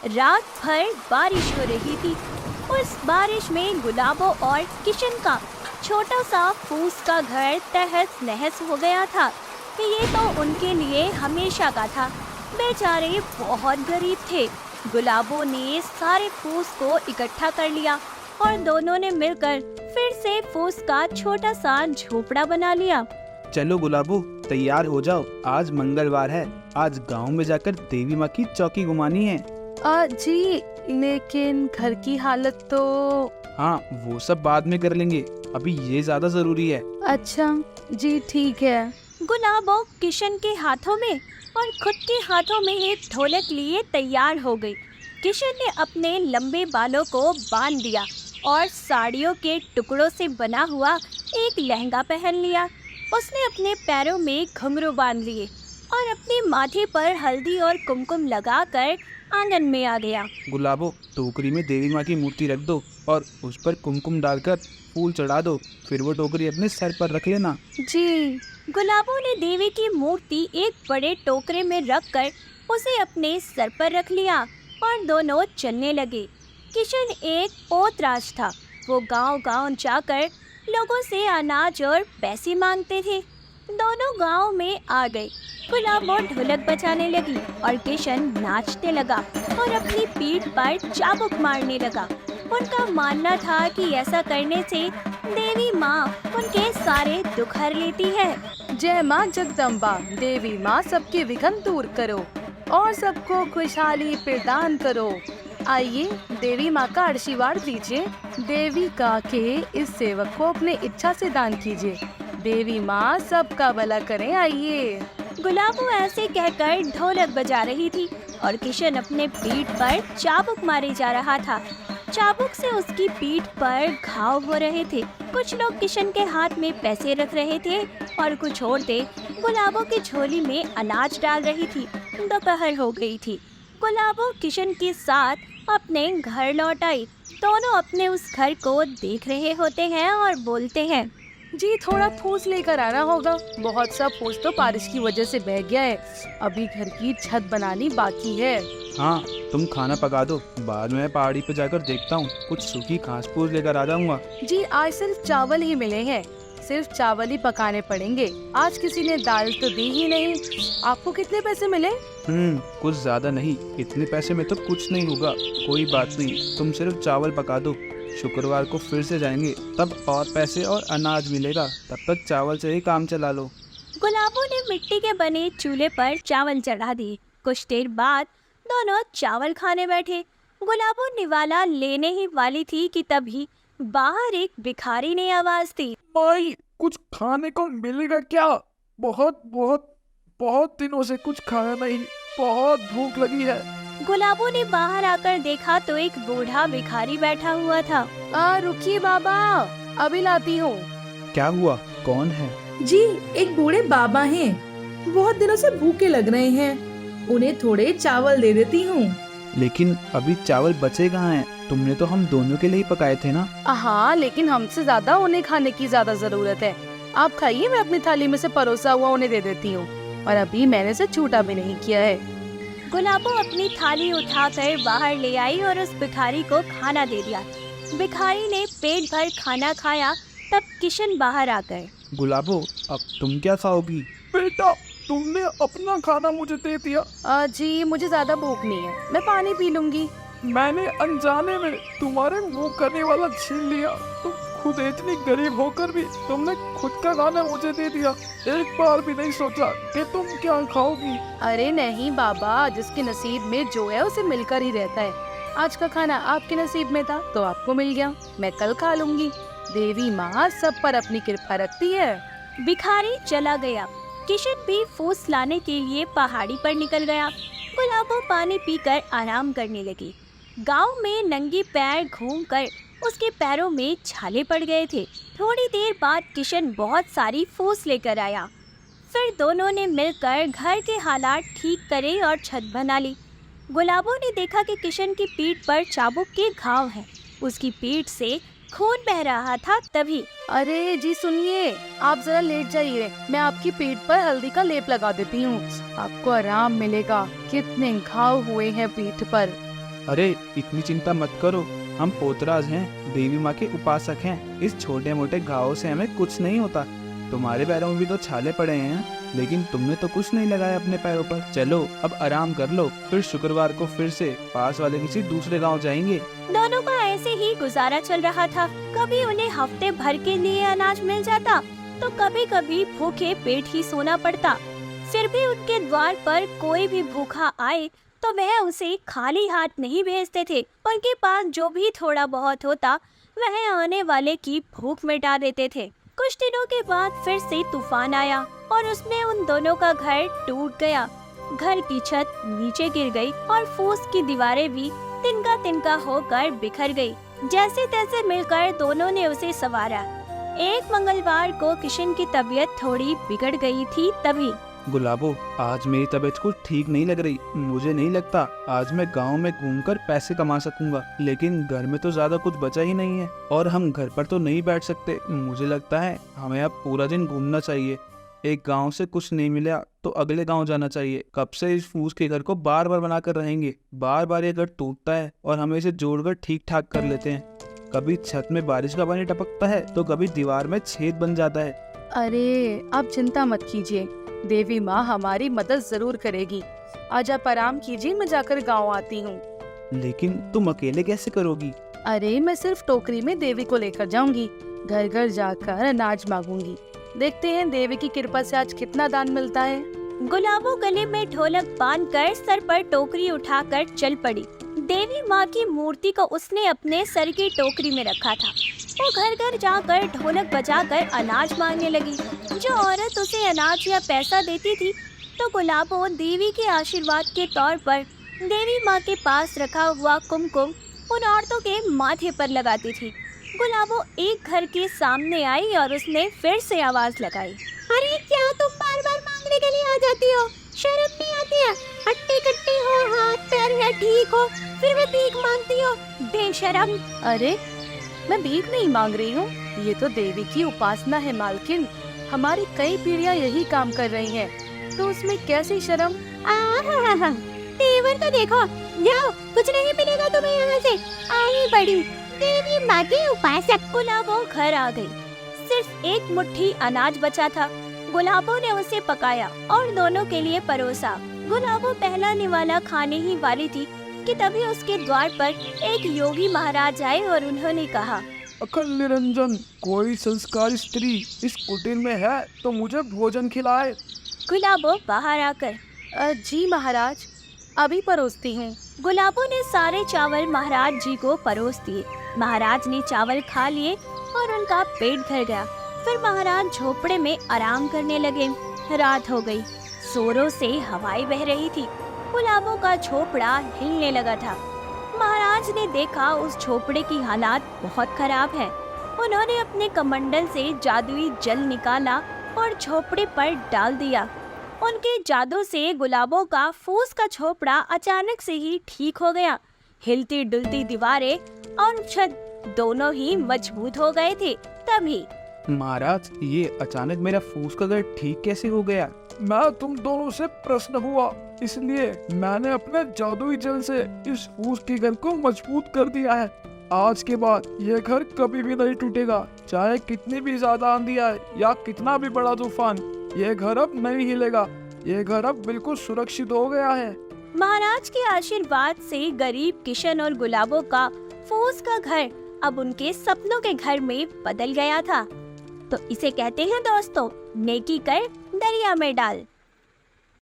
रात भर बारिश हो रही थी। उस बारिश में गुलाबो और किशन का छोटा सा फूस का घर तहस नहस हो गया था कि ये तो उनके लिए हमेशा का था। बेचारे बहुत गरीब थे। गुलाबो ने सारे फूस को इकट्ठा कर लिया और दोनों ने मिलकर फिर से फूस का छोटा सा झोपड़ा बना लिया। चलो गुलाबो, तैयार हो जाओ, आज मंगलवार है। आज गांव में जाकर देवी माँ की चौकी घुमानी है। जी, लेकिन घर की हालत तो। हाँ, वो सब बाद में कर लेंगे, अभी ये ज्यादा जरूरी है। अच्छा जी, ठीक है। गुलाबो किशन के हाथों में और खुद के हाथों में एक ढोलक लिए तैयार हो गई। किशन ने अपने लंबे बालों को बांध दिया और साड़ियों के टुकड़ों से बना हुआ एक लहंगा पहन लिया। उसने अपने पैरों में घुंघरू बांध लिए और अपने माथे पर हल्दी और कुमकुम लगाकर आंगन में आ गया। गुलाबो, टोकरी में देवी माँ की मूर्ति रख दो और उस पर कुमकुम डालकर फूल चढ़ा दो, फिर वो टोकरी अपने सर पर रख लेना। जी। गुलाबो ने देवी की मूर्ति एक बड़े टोकरे में रखकर उसे अपने सर पर रख लिया और दोनों चलने लगे। किशन एक पोतराज था। वो गांव-गांव जाकर लोगों से अनाज और पैसे मांगते थे। दोनों गांव में आ गए। गुलाबो ढोलक बजाने लगी और किशन नाचने लगा और अपनी पीठ पर चाबुक मारने लगा। उनका मानना था कि ऐसा करने से देवी माँ उनके सारे दुख हर लेती है। जय माँ जगदम्बा, देवी माँ सबके विघ्न दूर करो और सबको खुशहाली प्रदान करो। आइए देवी माँ का आशीर्वाद लीजिए। देवी का के इस सेवक को अपने इच्छा से दान कीजिए। देवी माँ सबका भला करें। आइए। गुलाबो ऐसे कहकर ढोलक बजा रही थी और किशन अपने पीठ पर चाबुक मारे जा रहा था। चाबुक से उसकी पीठ पर घाव हो रहे थे। कुछ लोग किशन के हाथ में पैसे रख रहे थे और कुछ औरतें गुलाबो की झोली में अनाज डाल रही थी। दोपहर हो गई थी। गुलाबो किशन के साथ अपने घर लौट आई। दोनों अपने उस घर को देख रहे होते हैं और बोलते हैं, जी, थोड़ा फूस लेकर आना होगा। बहुत सा फूस तो बारिश की वजह से बह गया है। अभी घर की छत बनानी बाकी है। हाँ, तुम खाना पका दो, बाद में पहाड़ी पे जाकर देखता हूँ, कुछ सूखी घास फूस लेकर आ जाऊंगा। जी, आज सिर्फ चावल ही मिले हैं। सिर्फ चावल ही पकाने पड़ेंगे। आज किसी ने दाल तो दी ही नहीं। आपको कितने पैसे मिले? कुछ ज्यादा नहीं, इतने पैसे में तो कुछ नहीं होगा। कोई बात नहीं, तुम सिर्फ चावल पका दो, शुक्रवार को फिर से जाएंगे, तब और पैसे और अनाज मिलेगा। तब तक चावल से ही काम चला लो। गुलाबो ने मिट्टी के बने चूल्हे पर चावल चढ़ा दिए। कुछ देर बाद दोनों चावल खाने बैठे। गुलाबो निवाला लेने ही वाली थी कि तभी बाहर एक भिखारी ने आवाज दी, माई, कुछ खाने को मिलेगा क्या? बहुत बहुत बहुत दिनों से कुछ खाया नहीं, बहुत भूख लगी है। गुलाबो ने बाहर आकर देखा तो एक बूढ़ा भिखारी बैठा हुआ था। रुकिए बाबा, अभी लाती हूँ। क्या हुआ, कौन है? जी, एक बूढ़े बाबा हैं। बहुत दिनों से भूखे लग रहे हैं। उन्हें थोड़े चावल दे देती हूँ। लेकिन अभी चावल बचे कहाँ हैं? तुमने तो हम दोनों के लिए ही पकाए थे ना। हाँ, लेकिन हमसे ज्यादा उन्हें खाने की ज्यादा जरूरत है। आप खाइए, मैं अपनी थाली में से परोसा हुआ उन्हें दे देती हूँ। और अभी मैंने से छूटा भी नहीं किया है। गुलाबो अपनी थाली उठाकर बाहर ले आई और उस भिखारी को खाना दे दिया। भिखारी ने पेट भर खाना खाया। तब किशन बाहर आ गए। गुलाबो, अब तुम क्या खाओगी? बेटा, तुमने अपना खाना मुझे दे दिया। जी, मुझे ज्यादा भूख नहीं है, मैं पानी पी लूंगी। मैंने अनजाने में तुम्हारे मुंह करने वाला छीन लिया। तुम खुद इतनी गरीब होकर भी तुमने खुद का खाना मुझे दे दिया। एक बार भी नहीं सोचा कि तुम क्या खाओगी। अरे नहीं बाबा, जिसके नसीब में जो है उसे मिलकर ही रहता है। आज का खाना आपके नसीब में था तो आपको मिल गया, मैं कल खा लूंगी। देवी माँ सब पर अपनी कृपा रखती है। भिखारी चला गया। किशन भी फूस लाने के लिए पहाड़ी पर निकल गया। गुलाबो पानी पीकर आराम करने लगी। गांव में नंगी पैर घूमकर उसके पैरों में छाले पड़ गए थे। थोड़ी देर बाद किशन बहुत सारी फूस लेकर आया। फिर दोनों ने मिलकर घर के हालात ठीक करे और छत बना ली। गुलाबो ने देखा कि किशन की पीठ पर चाबुक के घाव हैं। उसकी पीठ से खून बह रहा था। तभी अरे जी सुनिए, आप जरा लेट जाइए, मैं आपकी पीठ पर हल्दी का लेप लगा देती हूँ, आपको आराम मिलेगा। कितने घाव हुए हैं पीठ पर। अरे इतनी चिंता मत करो, हम पोतराज हैं, देवी माँ के उपासक हैं। इस छोटे मोटे घावों से हमें कुछ नहीं होता। तुम्हारे पैरों में भी तो छाले पड़े हैं, लेकिन तुमने तो कुछ नहीं लगाया अपने पैरों पर। चलो अब आराम कर लो, फिर शुक्रवार को फिर से पास वाले किसी दूसरे गांव जाएंगे। दोनों का ऐसे ही गुजारा चल रहा था। कभी उन्हें हफ्ते भर के लिए अनाज मिल जाता, तो कभी कभी भूखे पेट ही सोना पड़ता। फिर भी उनके द्वार पर कोई भी भूखा आए तो वह उसे खाली हाथ नहीं भेजते थे। उनके पास जो भी थोड़ा बहुत होता वह आने वाले की भूख मिटा देते थे। कुछ दिनों के बाद फिर से तूफान आया और उसमें उन दोनों का घर टूट गया। घर की छत नीचे गिर गई और फूस की दीवारें भी तिनका तिनका होकर बिखर गई। जैसे तैसे मिलकर दोनों ने उसे संवारा। एक मंगलवार को किशन की तबीयत थोड़ी बिगड़ गई थी। तभी गुलाबो, आज मेरी तबीयत कुछ ठीक नहीं लग रही। मुझे नहीं लगता आज मैं गांव में घूमकर पैसे कमा सकूंगा, लेकिन घर में तो ज्यादा कुछ बचा ही नहीं है और हम घर पर तो नहीं बैठ सकते। मुझे लगता है हमें अब पूरा दिन घूमना चाहिए। एक गांव से कुछ नहीं मिला तो अगले गांव जाना चाहिए। कब से इस फूस के घर को बार बार बनाकर रहेंगे। बार बार ये घर टूटता है और हमें इसे जोड़कर ठीक ठाक कर लेते हैं। कभी छत में बारिश का पानी टपकता है तो कभी दीवार में छेद बन जाता है। अरे आप चिंता मत कीजिए, देवी माँ हमारी मदद जरूर करेगी। आज आप आराम कीजिए, मैं जाकर गांव आती हूँ। लेकिन तुम अकेले कैसे करोगी? अरे मैं सिर्फ टोकरी में देवी को लेकर जाऊंगी। घर घर जाकर अनाज मांगूंगी। देखते हैं देवी की कृपा से आज कितना दान मिलता है। गुलाबो गले में ढोलक बांधकर सर पर टोकरी उठाकर चल पड़ी। देवी माँ की मूर्ति को उसने अपने सर की टोकरी में रखा था। वो घर घर जाकर ढोलक बजाकर अनाज मांगने लगी। जो औरत उसे अनाज या पैसा देती थी तो गुलाबो देवी के आशीर्वाद के तौर पर देवी माँ के पास रखा हुआ कुमकुम उन औरतों के माथे पर लगाती थी। गुलाबो एक घर के सामने आई और उसने फिर से आवाज लगाई। अरे क्या तुम बार बार मांगने के लिए आ जाती हो? शर्म नहीं आती है? हट्टी कट्टी हो, हाथ पैर है ठीक हो, फिर भी भीख मांगती हो, बेशरम। अरे मैं भीख नहीं मांग रही हूँ, ये तो देवी की उपासना है मालकिन। हमारी कई पीढ़ियाँ यही काम कर रही हैं, तो उसमें कैसी शर्म। तेवर तो देखो, जाओ, कुछ नहीं मिलेगा तुम्हें यहाँ से। आई बड़ी देवी माँ की उपासक। गुलाबो घर आ गई। सिर्फ एक मुट्ठी अनाज बचा था। गुलाबो ने उसे पकाया और दोनों के लिए परोसा। गुलाबो पहला निवाला खाने ही वाली थी कि तभी उसके द्वार पर एक योगी महाराज आए और उन्होंने कहा, अकल निरंजन, कोई संस्कारी स्त्री इस कुटीर में है तो मुझे भोजन खिलाए। गुलाबो बाहर आकर, जी महाराज, अभी परोसती हूँ। गुलाबो ने सारे चावल महाराज जी को परोस दिए। महाराज ने चावल खा लिए और उनका पेट भर गया। फिर महाराज झोपड़े में आराम करने लगे। रात हो गई। जोरों से हवाएं बह रही थी। गुलाबो का झोपड़ा हिलने लगा था। महाराज ने देखा उस झोपड़े की हालात बहुत खराब है। उन्होंने अपने कमंडल से जादुई जल निकाला और झोपड़े पर डाल दिया। उनके जादू से गुलाबो का फूस का झोपड़ा अचानक से ही ठीक हो गया। हिलती डुलती दीवारें और छत दोनों ही मजबूत हो गए थे। तभी महाराज, ये अचानक मेरा फूस का घर ठीक कैसे हो गया? मैं तुम दोनों से प्रश्न हुआ, इसलिए मैंने अपने जादुई जल से इस फूस के घर को मजबूत कर दिया है। आज के बाद ये घर कभी भी नहीं टूटेगा, चाहे कितनी भी ज्यादा आंधी आए या कितना भी बड़ा तूफान। ये घर अब नहीं हिलेगा। ये घर अब बिल्कुल सुरक्षित हो गया है। महाराज के आशीर्वाद से गरीब किशन और गुलाबो का फूस का घर अब उनके सपनों के घर में बदल गया था। तो इसे कहते हैं दोस्तों, नेकी कर दरिया में डाल।